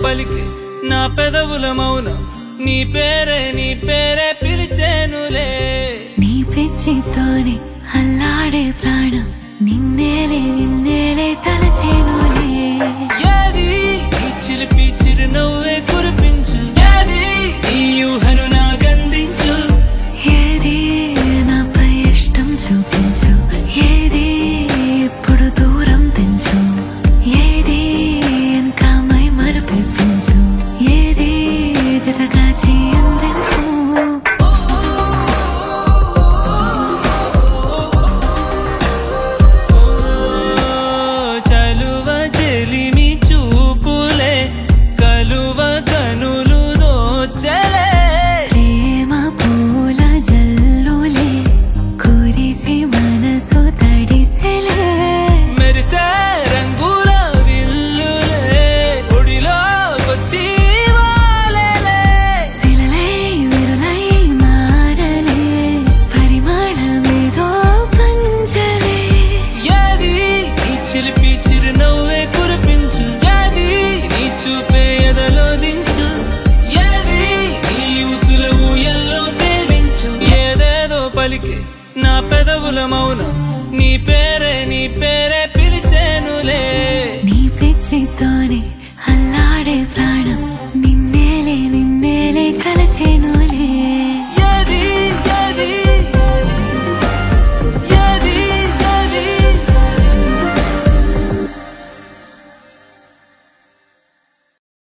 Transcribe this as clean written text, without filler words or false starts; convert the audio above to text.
పలికే నా పెదవుల మౌనం నీ పేరే పిలిచేనులే నీ పిచ్చితోనే అల్లాడే ప్రాణం నిన్నేలే తలచేనులే ఏది ఈ చిలిపి చిరునవ్వే కురిపించు ఏది ఈ ఊహను నాగందించు ఏది నాపై ఇష్టం చూపించు ఏది ఇప్పుడు దూరం తెంచు ఏది ఇంకా మై మరపించు ఏది జతగా అందించు చలువ చెలిమి చూపులే కలువ కనులు దోచలే ప్రేమ పూల జల్లులే కురిసి మనసు తడిసెలే మెరిసే రంగుల విల్లులే ఒడిలో వచ్చి వాలేలే శిలలై విరులై మారలే పరిమళమేదో పంచలే ఏది ఈ చిలిపి చిరునవ్వే కురిపించు ఏది నీ చూపే ఎదలో దించు ఏది ఈ ఊసుల ఊయల్లో తేలించు ఏదేదో పలికే నా పెదవుల మౌనం నీ పేరే పిలిచేనులే నీ పిచ్చితోనే అల్లాడే ప్రాణం నిన్నేలే తలచేనులే